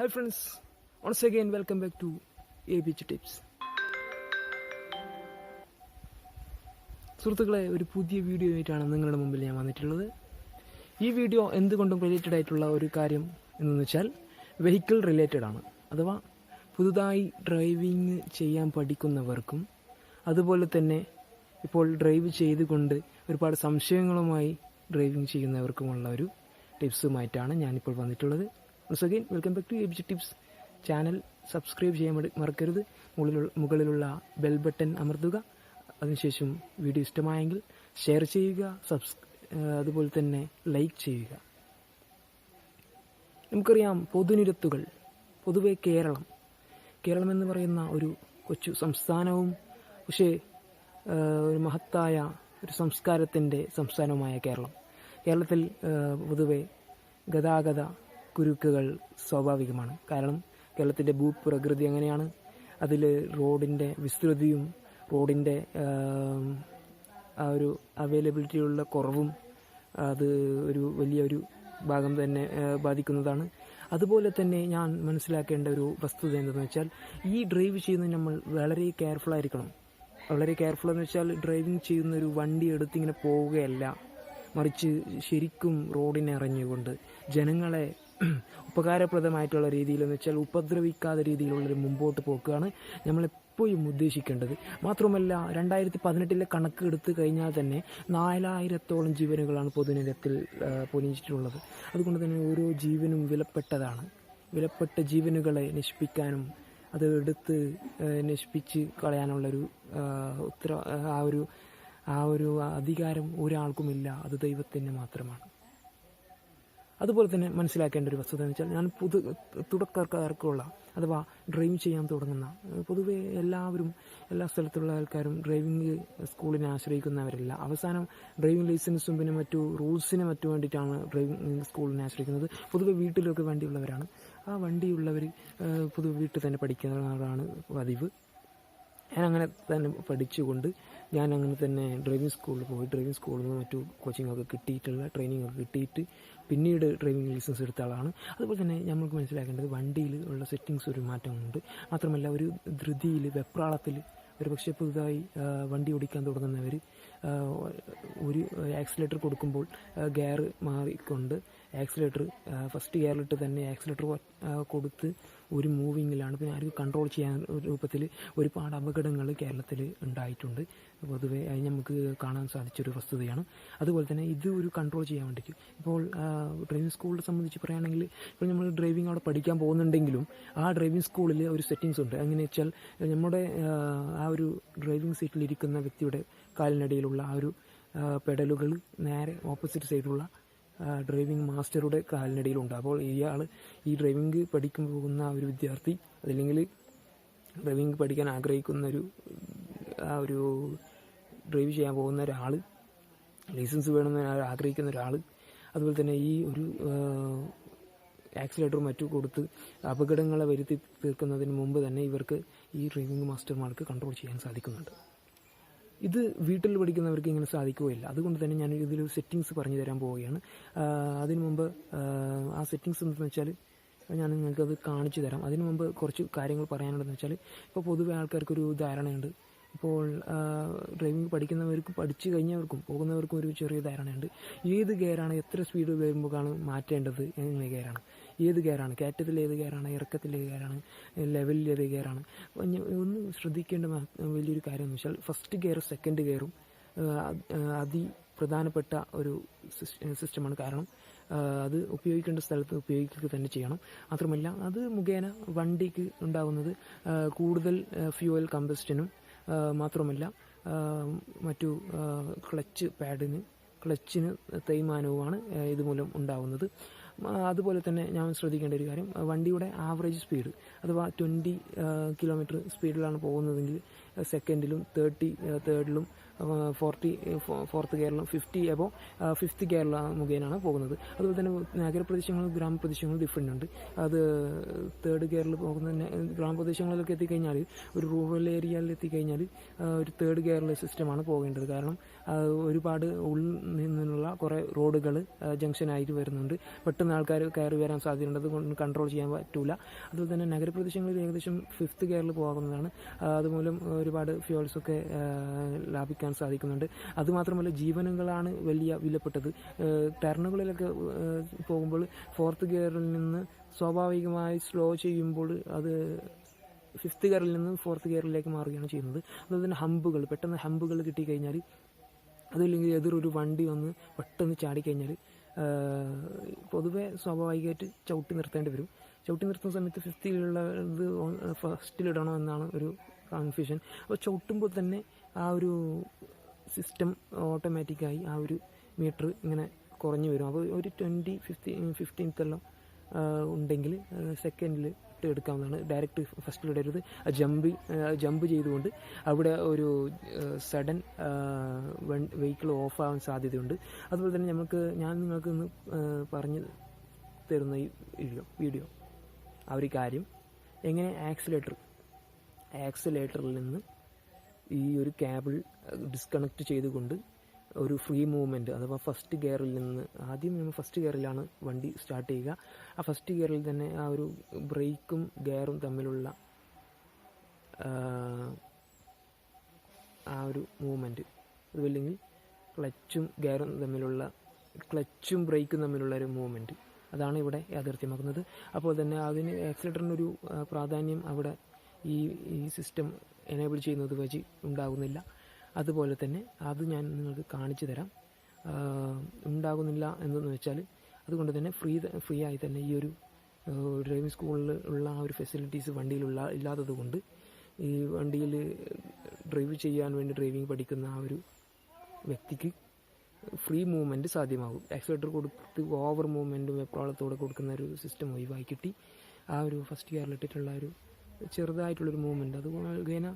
Hi friends, once again welcome back to ABG Tips. സുഹൃത്തുക്കളെ, ഒരു പുതിയ വീഡിയോ ആയിട്ടാണ് നിങ്ങളുടെ മുമ്പിൽ ഞാൻ വന്നിട്ടുള്ളത്. ഈ വീഡിയോ എന്തുകൊണ്ടും റിലേറ്റഡ് ആയിട്ടുള്ള ഒരു കാര്യം എന്ന് വെച്ചാൽ വെഹിക്കിൾ റിലേറ്റഡ് ആണ്. അഥവാ പുതുതായി ഡ്രൈവിംഗ് ചെയ്യാൻ പഠിക്കുന്നവർക്കും അതുപോലെ തന്നെ ഇപ്പോൾ ഡ്രൈവ് ചെയ്തുകൊണ്ട് ഒരുപാട് സംശയങ്ങളുമായി ഡ്രൈവിംഗ് ചെയ്യുന്നവർക്കുമുള്ള ഒരു ടിപ്സുമായിട്ടാണ് ഞാനിപ്പോൾ വന്നിട്ടുള്ളത്. once again welcome back to ABG Tips. Channel subscribe ചെയ്യാൻ മറക്കരുത്. മുകളിലുള്ള ബെൽ ബട്ടൺ അമർത്തുക. അതിനുശേഷം വീഡിയോ ഇഷ്ടമായെങ്കിൽ ഷെയർ ചെയ്യുക, അതുപോലെ തന്നെ ലൈക്ക് ചെയ്യുക. നമുക്കറിയാം, പൊതുനിരത്തുകൾ, പൊതുവെ കേരളം എന്ന് പറയുന്ന ഒരു കൊച്ചു സംസ്ഥാനവും പക്ഷേ ഒരു മഹത്തായ ഒരു സംസ്കാരവുമായ കേരളത്തിൽ പൊതുവെ ഗതാഗത കുരുക്കുകൾ സ്വാഭാവികമാണ്. കാരണം കേരളത്തിൻ്റെ ഭൂപ്രകൃതി അങ്ങനെയാണ്. അതിൽ റോഡിൻ്റെ വിസ്തൃതിയും റോഡിൻ്റെ ആ ഒരു അവൈലബിലിറ്റിയുള്ള കുറവും അത് ഒരു വലിയൊരു ഭാഗം തന്നെ ബാധിക്കുന്നതാണ്. അതുപോലെ തന്നെ ഞാൻ മനസ്സിലാക്കേണ്ട ഒരു വസ്തുത എന്തെന്ന് വെച്ചാൽ, ഈ ഡ്രൈവ് ചെയ്യുന്നത് നമ്മൾ വളരെ കെയർഫുൾ ആയിരിക്കണം. വളരെ കെയർഫുൾ എന്ന് വെച്ചാൽ ഡ്രൈവിംഗ് ചെയ്യുന്ന ഒരു വണ്ടി എടുത്തിങ്ങനെ പോവുകയല്ല, മറിച്ച് ശരിക്കും റോഡിനെ അറിഞ്ഞുകൊണ്ട് ജനങ്ങളെ ഉപകാരപ്രദമായിട്ടുള്ള രീതിയിലെന്ന് വെച്ചാൽ ഉപദ്രവിക്കാത്ത രീതിയിലുള്ളൊരു മുമ്പോട്ട് പോക്കാണ് നമ്മളെപ്പോഴും ഉദ്ദേശിക്കേണ്ടത്. മാത്രമല്ല, 2018 കണക്ക് എടുത്തു കഴിഞ്ഞാൽ തന്നെ 4000-ഓളം ജീവനുകളാണ് പൊതുനിരത്തിൽ പൊലിഞ്ഞിട്ടുള്ളത്. അതുകൊണ്ട് തന്നെ ഓരോ ജീവനും വിലപ്പെട്ടതാണ്. വിലപ്പെട്ട ജീവനുകളെ നശിപ്പിക്കാനും അത് എടുത്ത് നശിപ്പിച്ച് കളയാനുള്ളൊരു ആ ഒരു അധികാരം ഒരാൾക്കുമില്ല. അത് ദൈവത്തിന് മാത്രമാണ്. അതുപോലെ തന്നെ മനസ്സിലാക്കേണ്ട ഒരു വസ്തുത എന്ന് വെച്ചാൽ, ഞാൻ തുടക്കക്കാർക്കുള്ള അഥവാ ഡ്രൈവിംഗ് ചെയ്യാൻ തുടങ്ങുന്ന പൊതുവെ എല്ലാ സ്ഥലത്തുള്ള ആൾക്കാരും ഡ്രൈവിംഗ് സ്കൂളിനെ ആശ്രയിക്കുന്നവരല്ല. അവസാനം ഡ്രൈവിംഗ് ലൈസൻസും പിന്നെ മറ്റു റൂൾസിന് വേണ്ടിയിട്ടാണ് ഡ്രൈവിംഗ് സ്കൂളിനെ ആശ്രയിക്കുന്നത്. പൊതുവെ വീട്ടിലൊക്കെ വണ്ടിയുള്ളവരാണ്. ആ വണ്ടിയുള്ളവർ പൊതുവെ വീട്ടിൽ തന്നെ പഠിക്കുന്നതാണ് പതിവ്. ഞാൻ അങ്ങനെ തന്നെ പഠിച്ചുകൊണ്ട് ഞാൻ അങ്ങനെ തന്നെ ഡ്രൈവിംഗ് സ്കൂളിൽ പോയി ഡ്രൈവിംഗ് സ്കൂളിൽ നിന്ന് മറ്റു കോച്ചിങ്ങൊക്കെ കിട്ടിയിട്ടുള്ള ട്രെയിനിങ്ങൊക്കെ കിട്ടിയിട്ട് പിന്നീട് ഡ്രൈവിംഗ് ലൈസൻസ് എടുത്ത ആളാണ്. അതുപോലെ തന്നെ നമുക്ക് മനസ്സിലാക്കേണ്ടത്, വണ്ടിയിൽ ഉള്ള സെറ്റിങ്സ് ഒരു മാറ്റമുണ്ട്. മാത്രമല്ല, ഒരു ധൃതിയിൽ വെപ്രാളത്തിൽ പക്ഷേ പുതുതായി വണ്ടി ഓടിക്കാൻ തുടങ്ങുന്നവർ ഒരു ആക്സിലേറ്റർ കൊടുക്കുമ്പോൾ ഗിയർ മാറിക്കൊണ്ട് ഫസ്റ്റ് ഗിയറിലിട്ട് തന്നെ ആക്സിലേറ്റർ കൊടുത്ത് ഒരു മൂവിങ്ങിലാണ്. പിന്നെ ആർക്ക് കൺട്രോൾ ചെയ്യാൻ രൂപത്തിൽ ഒരുപാട് അപകടങ്ങൾ കേരളത്തിൽ ഉണ്ടായിട്ടുണ്ട്. പൊതുവെ അത് നമുക്ക് കാണാൻ സാധിച്ചൊരു വസ്തുതയാണ്. അതുപോലെ തന്നെ ഇത് ഒരു കൺട്രോൾ ചെയ്യാൻ വേണ്ടിയിട്ട് ഇപ്പോൾ ഡ്രൈവിംഗ് സ്കൂളിനെ സംബന്ധിച്ച് പറയുകയാണെങ്കിൽ, ഇപ്പോൾ നമ്മൾ ഡ്രൈവിംഗ് അവിടെ പഠിക്കാൻ പോകുന്നുണ്ടെങ്കിലും ആ ഡ്രൈവിംഗ് സ്കൂളിൽ ഒരു സെറ്റിങ്സ് ഉണ്ട്. എങ്ങനെ വെച്ചാൽ, നമ്മുടെ ആ ഒരു ഡ്രൈവിംഗ് സീറ്റിലിരിക്കുന്ന വ്യക്തിയുടെ കാലിനടിയിലുള്ള ആ ഒരു പെഡലുകൾ നേരെ ഓപ്പോസിറ്റ് സൈഡിലുള്ള ഡ്രൈവിംഗ് മാസ്റ്ററുടെ കാലിനടിയിലുണ്ട്. അപ്പോൾ ഈ ഡ്രൈവിംഗ് പഠിക്കാൻ പോകുന്ന ഒരു വിദ്യാർത്ഥി, അതല്ലെങ്കിൽ ഡ്രൈവിംഗ് പഠിക്കാൻ ആഗ്രഹിക്കുന്ന ഒരു ഡ്രൈവ് ചെയ്യാൻ പോകുന്ന ഒരാൾ, ലൈസൻസ് വേണമെന്ന് ആഗ്രഹിക്കുന്ന ഒരാൾ, അതുപോലെ തന്നെ ഈ ഒരു ആക്സിലേറ്ററും മറ്റും കൊടുത്ത് അപകടങ്ങളെ വരുത്തി തീർക്കുന്നതിന് മുമ്പ് തന്നെ ഇവർക്ക് ഈ ഡ്രൈവിംഗ് മാസ്റ്റർമാർക്ക് കൺട്രോൾ ചെയ്യാൻ സാധിക്കുന്നുണ്ട്. ഇത് വീട്ടിൽ പഠിക്കുന്നവർക്ക് ഇങ്ങനെ സാധിക്കുകയില്ല. അതുകൊണ്ട് തന്നെ ഞാൻ ഇതിലൊരു സെറ്റിങ്സ് പറഞ്ഞു തരാൻ പോവുകയാണ്. അതിനു മുമ്പ് ആ സെറ്റിങ്സ് എന്താണെന്ന് വെച്ചാൽ ഞാൻ നിങ്ങൾക്കത് കാണിച്ചു തരാം. അതിനു മുമ്പ് കുറച്ച് കാര്യങ്ങൾ പറയാനുള്ളതെന്ന് വെച്ചാൽ, ഇപ്പോൾ പൊതുവെ ആൾക്കാർക്കൊരു ധാരണയുണ്ട്. ഇപ്പോൾ ഡ്രൈവിംഗ് പഠിച്ചു കഴിഞ്ഞവർക്കും പോകുന്നവർക്കും ഒരു ചെറിയ ധാരണയുണ്ട്. ഏത് ഗിയറാണ്, എത്ര സ്പീഡ് വരുമ്പോഴാണ് മാറ്റേണ്ടത്, എങ്ങനെ ഗിയറാണ്, ഏത് ഗിയറാണ്, കയറ്റത്തിൽ ഏത് ഗിയറാണ്, ഇറക്കത്തിൽ ഏത് ഗിയറാണ്, ലെവലിൽ ഏത് ഗിയറാണ്. ഒന്ന് ശ്രദ്ധിക്കേണ്ട വലിയൊരു കാര്യം എന്ന് വെച്ചാൽ, ഫസ്റ്റ് ഗിയറും സെക്കൻഡ് ഗിയറും അതിപ്രധാനപ്പെട്ട ഒരു സിസ്റ്റമാണ്. കാരണം അത് ഉപയോഗിക്കേണ്ട സ്ഥലത്ത് ഉപയോഗിക്കുക തന്നെ ചെയ്യണം. മാത്രമല്ല, അത് മുഖേന വണ്ടിക്ക് ഉണ്ടാകുന്നത് കൂടുതൽ ഫ്യൂവൽ കമ്പസ്റ്റനും മാത്രമല്ല മറ്റു ക്ലച്ചിന് തേയ്മാനവുമാണ് ഇതുമൂലം ഉണ്ടാകുന്നത്. അതുപോലെ തന്നെ ഞാൻ ശ്രദ്ധിക്കേണ്ട ഒരു കാര്യം, വണ്ടിയുടെ ആവറേജ് സ്പീഡ് അഥവാ 20 കിലോമീറ്റർ സ്പീഡിലാണ് പോകുന്നതെങ്കിൽ സെക്കൻഡിലും 30 തേർഡിലും ഫോർത്ത് ഗിയറിലും 50 എബോ ഫിഫ്ത്ത് ഗിയറിൽ മുഖേനയാണ് പോകുന്നത്. അതുപോലെ തന്നെ നഗരപ്രദേശങ്ങളും ഗ്രാമപ്രദേശങ്ങളും ഡിഫറെൻ്റ് ഉണ്ട്. അത് തേർഡ് ഗിയറിൽ പോകുന്ന ഗ്രാമപ്രദേശങ്ങളിലൊക്കെ എത്തിക്കഴിഞ്ഞാൽ, ഒരു റൂറൽ ഏരിയയിൽ എത്തിക്കഴിഞ്ഞാൽ ഒരു തേർഡ് ഗിയറിലെ സിസ്റ്റമാണ് പോകേണ്ടത്. കാരണം ഒരുപാട് ഉള്ളിൽ നിന്നുള്ള കുറേ റോഡുകൾ ജംഗ്ഷനായിട്ട് വരുന്നുണ്ട്. പെട്ടെന്ന് ആൾക്കാർ കയറി വരാൻ സാധ്യതയുണ്ട്. അതുകൊണ്ട് കൺട്രോൾ ചെയ്യാൻ പറ്റില്ല. അതുപോലെ തന്നെ നഗരപ്രദേശങ്ങളിൽ ഏകദേശം ഫിഫ്ത്ത് ഗിയറിൽ പോകുന്നതാണ്. അതുമൂലം ഒരുപാട് ഫ്യൂൾസൊക്കെ ലാഭിക്കാൻ സാധിക്കുന്നുണ്ട്. അതുമാത്രമല്ല, ജീവനുകളാണ് വലിയ വിലപ്പെട്ടത്. ടർണുകളിലൊക്കെ പോകുമ്പോൾ ഫോർത്ത് ഗിയറിൽ നിന്ന് സ്വാഭാവികമായി സ്ലോ ചെയ്യുമ്പോൾ അത് ഫിഫ്ത്ത് ഗിയറിൽ നിന്ന് ഫോർത്ത് ഗിയറിലേക്ക് മാറുകയാണ് ചെയ്യുന്നത്. അതുപോലെ തന്നെ പെട്ടെന്ന് ഹമ്പുകൾ കിട്ടിക്കഴിഞ്ഞാൽ, അതല്ലെങ്കിൽ എതിരൊരു വണ്ടി വന്ന് പെട്ടെന്ന് ചാടിക്കഴിഞ്ഞാൽ പൊതുവെ സ്വാഭാവികമായിട്ട് ചവിട്ടി നിർത്തേണ്ടി വരും. ചവിട്ടി നിർത്തുന്ന സമയത്ത് ഫിഫ്ത്തിലുള്ളത് ഫസ്റ്റിലിടണോ എന്നാണ് ഒരു കൺഫ്യൂഷൻ. അപ്പോൾ ചവിട്ടുമ്പോൾ തന്നെ ആ ഒരു സിസ്റ്റം ഓട്ടോമാറ്റിക്കായി ആ ഒരു മീറ്റർ ഇങ്ങനെ കുറഞ്ഞു വരും. അപ്പോൾ ഒരു 15th ഉണ്ടെങ്കിൽ സെക്കൻഡിൽ എടുക്കാവുന്നതാണ്. ഡയറക്റ്റ് ഫസ്റ്റിലിടരുത്. ജമ്പ് ചെയ്തുകൊണ്ട് അവിടെ ഒരു സഡൻ വെഹിക്കിൾ ഓഫാകാൻ സാധ്യതയുണ്ട്. അതുപോലെ തന്നെ ഞാൻ നിങ്ങൾക്ക് ഇന്ന് പറഞ്ഞു തരുന്ന ഈ വീഡിയോ ആ ഒരു കാര്യം, എങ്ങനെ ആക്സിലേറ്ററിൽ നിന്ന് ഈ ഒരു കേബിൾ ഡിസ്കണക്ട് ചെയ്തുകൊണ്ട് ഒരു ഫ്രീ മൂവ്മെൻറ്റ്, അഥവാ ഫസ്റ്റ് ഗിയറിൽ നിന്ന്, ആദ്യം നമ്മൾ ഫസ്റ്റ് ഗിയറിലാണ് വണ്ടി സ്റ്റാർട്ട് ചെയ്യുക. ആ ഫസ്റ്റ് ഗിയറിൽ തന്നെ ആ ഒരു ബ്രേക്കും ഗിയറും തമ്മിലുള്ള ആ ഒരു മൂവ്മെൻറ്റ്, അതുമല്ലെങ്കിൽ ക്ലച്ചും ബ്രേക്കും തമ്മിലുള്ള ഒരു മൂവ്മെൻറ്റ്, അതാണ് ഇവിടെ യാഥാർത്ഥ്യമാക്കുന്നത്. അപ്പോൾ തന്നെ അതിന് ആക്സിലേറ്ററിനൊരു പ്രാധാന്യം അവിടെ ഈ സിസ്റ്റം എനേബിൾ ചെയ്യുന്നത് വഴി ഉണ്ടാകുന്നില്ല. അതുപോലെ തന്നെ അത് ഞാൻ നിങ്ങൾക്ക് കാണിച്ചു തരാം. ഉണ്ടാകുന്നില്ല എന്തെന്ന് വെച്ചാൽ, അതുകൊണ്ട് തന്നെ ഫ്രീ ആയി തന്നെ ഈ ഒരു ഡ്രൈവിംഗ് സ്കൂളിൽ ഉള്ള ആ ഒരു ഫെസിലിറ്റീസ് ഇല്ലാത്തത് കൊണ്ട് ഈ വണ്ടിയിൽ ഡ്രൈവ് ചെയ്യാൻ വേണ്ടി ഡ്രൈവിംഗ് പഠിക്കുന്ന ആ ഒരു വ്യക്തിക്ക് ഫ്രീ മൂവ്മെൻറ്റ് സാധ്യമാകും. ആക്സിലേറ്റർ കൊടുത്ത് ഓവർ മൂവ്മെൻറ്റും വെപ്രാളത്തോടെ കൊടുക്കുന്ന ഒരു സിസ്റ്റം ഒഴിവായി കിട്ടി. ആ ഒരു ഫസ്റ്റ് ഗിയറിലിട്ടിട്ടുള്ള ഒരു ചെറുതായിട്ടുള്ളൊരു മൂവ്മെൻറ്റ്, അത് മുഖേന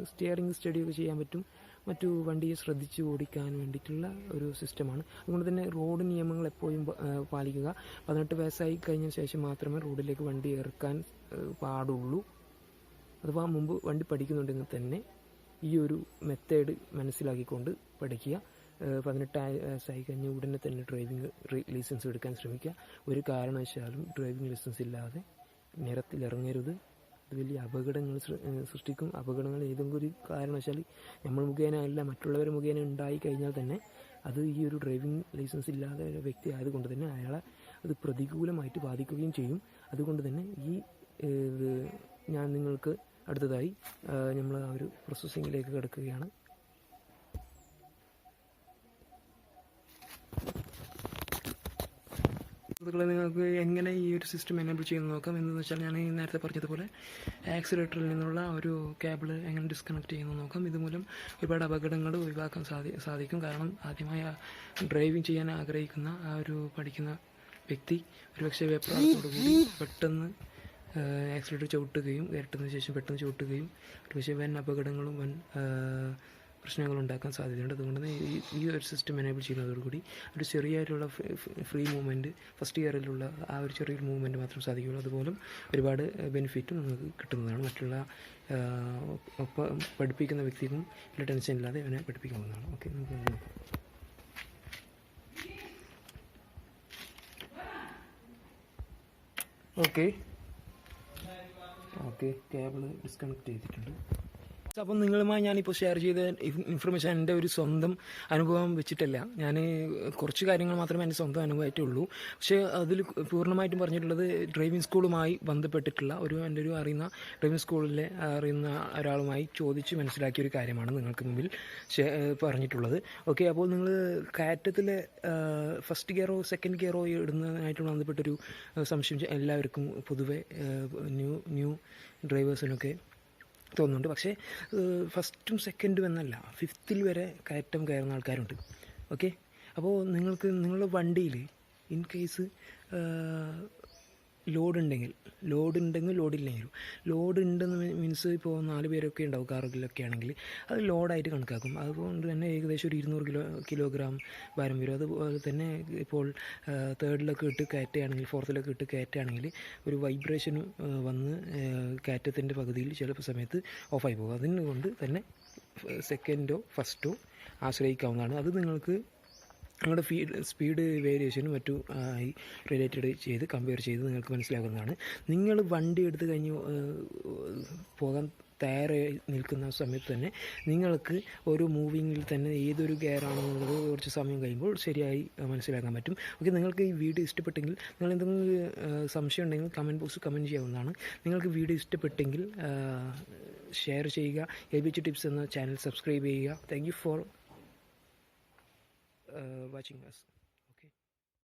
സ്റ്റിയറിംഗ് സ്റ്റഡിയൊക്കെ ചെയ്യാൻ പറ്റും. മറ്റു വണ്ടിയെ ശ്രദ്ധിച്ച് ഓടിക്കാൻ വേണ്ടിയിട്ടുള്ള ഒരു സിസ്റ്റമാണ്. അതുകൊണ്ട് തന്നെ റോഡ് നിയമങ്ങൾ എപ്പോഴും പാലിക്കുക. 18 വയസ്സായി കഴിഞ്ഞ ശേഷം മാത്രമേ റോഡിലേക്ക് വണ്ടി ഇറക്കാൻ പാടുള്ളൂ. അഥവാ മുമ്പ് വണ്ടി പഠിക്കുന്നുണ്ടെങ്കിൽ തന്നെ ഈ ഒരു മെത്തേഡ് മനസ്സിലാക്കിക്കൊണ്ട് പഠിക്കുക. 18 വയസ്സായി കഴിഞ്ഞ ഉടനെ തന്നെ ഡ്രൈവിംഗ് ലൈസൻസ് എടുക്കാൻ ശ്രമിക്കുക. ഒരു കാരണവശാലും ഡ്രൈവിംഗ് ലൈസൻസ് ഇല്ലാതെ നിരത്തിലിറങ്ങരുത്. അത് വലിയ അപകടങ്ങൾ സൃഷ്ടിക്കും. അപകടങ്ങൾ ഏതെങ്കിലും ഒരു കാരണവശാൽ നമ്മൾ മുഖേന അല്ല, മറ്റുള്ളവർ മുഖേന ഉണ്ടായി കഴിഞ്ഞാൽ തന്നെ അത് ഈ ഒരു ഡ്രൈവിംഗ് ലൈസൻസ് ഇല്ലാതെ ഒരു വ്യക്തി ആയതുകൊണ്ട് തന്നെ അയാളെ അത് പ്രതികൂലമായിട്ട് ബാധിക്കുകയും ചെയ്യും. അതുകൊണ്ട് തന്നെ ഞാൻ നിങ്ങൾക്ക് അടുത്തതായി നമ്മൾ ആ ഒരു പ്രോസസ്സിങ്ങിലേക്ക് കിടക്കുകയാണ്. സുഹൃത്തുക്കളെ, നിങ്ങൾക്ക് എങ്ങനെ ഈ ഒരു സിസ്റ്റം എനേബിൾ ചെയ്യുന്നത് നോക്കാം. എന്തെന്ന് വെച്ചാൽ, ഞാൻ നേരത്തെ പറഞ്ഞതുപോലെ ആക്സിലേറ്ററിൽ നിന്നുള്ള ഒരു കേബിൾ എങ്ങനെ ഡിസ്കണക്ട് ചെയ്യുന്നത് നോക്കാം. ഇതുമൂലം ഒരുപാട് അപകടങ്ങൾ ഒഴിവാക്കാൻ സാധിക്കും. കാരണം ആദ്യമായി ഡ്രൈവിംഗ് ചെയ്യാൻ ആഗ്രഹിക്കുന്ന ആ ഒരു പഠിക്കുന്ന വ്യക്തി ഒരുപക്ഷെ വെപ്രാളത്തോടുകൂടി പെട്ടെന്ന് ആക്സിലേറ്റർ ചവിട്ടുകയും ഇരട്ടുന്നതിന് ശേഷം പെട്ടെന്ന് ചവിട്ടുകയും ഒരുപക്ഷെ വൻ അപകടങ്ങളും വൻ പ്രശ്നങ്ങളുണ്ടാക്കാൻ സാധ്യതയുണ്ട്. അതുകൊണ്ട് തന്നെ ഈ ഒരു സിസ്റ്റം എനേബിൾ ചെയ്യുന്നതോടുകൂടി ഒരു ചെറിയായിട്ടുള്ള ഫ്രീ മൂവ്മെൻറ്റ്, ഫസ്റ്റ് ഗിയറിലുള്ള ആ ഒരു ചെറിയൊരു മൂവ്മെൻറ്റ് മാത്രം സാധിക്കുകയുള്ളൂ. അതുപോലെ ഒരുപാട് ബെനിഫിറ്റും നമുക്ക് കിട്ടുന്നതാണ്. മറ്റുള്ള പഠിപ്പിക്കുന്ന വ്യക്തിക്കും വലിയ ടെൻഷൻ ഇല്ലാതെ അവനെ പഠിപ്പിക്കാവുന്നതാണ്. ഓക്കെ, നമുക്ക് നോക്കാം. ഓക്കെ, കേബിൾ ഡിസ്കണക്ട് ചെയ്തിട്ടുണ്ട്. അപ്പം നിങ്ങളുമായി ഞാനിപ്പോൾ ഷെയർ ചെയ്ത ഇൻഫർമേഷൻ എൻ്റെ ഒരു സ്വന്തം അനുഭവം വെച്ചിട്ടല്ല. ഞാൻ കുറച്ച് കാര്യങ്ങൾ മാത്രമേ എൻ്റെ സ്വന്തം അനുഭവമായിട്ടുള്ളൂ. പക്ഷേ അതിൽ പൂർണ്ണമായിട്ടും പറഞ്ഞിട്ടുള്ളത് ഡ്രൈവിംഗ് സ്കൂളുമായി ബന്ധപ്പെട്ടിട്ടുള്ള എൻ്റെ ഒരു അറിയുന്ന ഡ്രൈവിംഗ് സ്കൂളിലെ അറിയുന്ന ഒരാളുമായി ചോദിച്ച് മനസ്സിലാക്കിയ ഒരു കാര്യമാണ് നിങ്ങൾക്ക് മുമ്പിൽ പറഞ്ഞിട്ടുള്ളത്. ഓക്കെ, അപ്പോൾ നിങ്ങൾ കയറ്റത്തിലെ ഫസ്റ്റ് ഗിയറോ സെക്കൻഡ് ഗിയറോ ഇടുന്നതിനായിട്ട് ബന്ധപ്പെട്ടൊരു സംശയം എല്ലാവർക്കും പൊതുവെ ന്യൂ ഡ്രൈവേഴ്സിനൊക്കെ തോന്നുന്നുണ്ട്. പക്ഷേ ഫസ്റ്റും സെക്കൻഡും എന്നല്ല, ഫിഫ്ത്തിൽ വരെ കയറ്റം കയറുന്ന ആൾക്കാരുണ്ട്. ഓക്കെ, അപ്പോൾ നിങ്ങളുടെ വണ്ടിയിൽ ഇൻ കേസ് ലോഡുണ്ടെങ്കിൽ ലോഡില്ലെങ്കിലും ലോഡ് ഉണ്ടെന്ന് മീൻസ് ഇപ്പോൾ 4 പേരൊക്കെ ഉണ്ടാവും കാറിലൊക്കെ ആണെങ്കിൽ അത് ലോഡായിട്ട് കണക്കാക്കും. അതുകൊണ്ട് തന്നെ ഏകദേശം ഒരു 200 കിലോഗ്രാം ഭാരം വരും. അതുപോലെ തന്നെ ഇപ്പോൾ തേർഡിലൊക്കെ ഇട്ട് കയറ്റുകയാണെങ്കിൽ, ഫോർത്തിലൊക്കെ ഇട്ട് കയറ്റുകയാണെങ്കിൽ ഒരു വൈബ്രേഷൻ വന്ന് കയറ്റത്തിൻ്റെ പകുതിയിൽ ചില സമയത്ത് ഓഫായി പോകും. അതുകൊണ്ട് തന്നെ സെക്കൻഡോ ഫസ്റ്റോ ആശ്രയിക്കാവുന്നതാണ്. അത് നിങ്ങൾക്ക് നിങ്ങളുടെ സ്പീഡ് വേരിയേഷനും മറ്റും ആയി റിലേറ്റഡ് ചെയ്ത് കമ്പയർ ചെയ്ത് നിങ്ങൾക്ക് മനസ്സിലാക്കുന്നതാണ്. നിങ്ങൾ വണ്ടി എടുത്ത് കഴിഞ്ഞ് പോകാൻ തയ്യാറായി നിൽക്കുന്ന സമയത്ത് തന്നെ നിങ്ങൾക്ക് ഒരു മൂവിങ്ങിൽ തന്നെ ഏതൊരു ഗിയറാണെന്നുള്ളത് കുറച്ച് സമയം കഴിയുമ്പോൾ ശരിയായി മനസ്സിലാക്കാൻ പറ്റും. ഓക്കെ, നിങ്ങൾക്ക് ഈ വീഡിയോ ഇഷ്ടപ്പെട്ടെങ്കിൽ, നിങ്ങൾ എന്തെങ്കിലും സംശയം ഉണ്ടെങ്കിൽ കമൻറ്റ് ബോക്സിൽ കമൻറ്റ് ചെയ്യാവുന്നതാണ്. നിങ്ങൾക്ക് വീഡിയോ ഇഷ്ടപ്പെട്ടെങ്കിൽ ഷെയർ ചെയ്യുക. LBG ടിപ്സ് എന്ന ചാനൽ സബ്സ്ക്രൈബ് ചെയ്യുക. Thank you for watching us.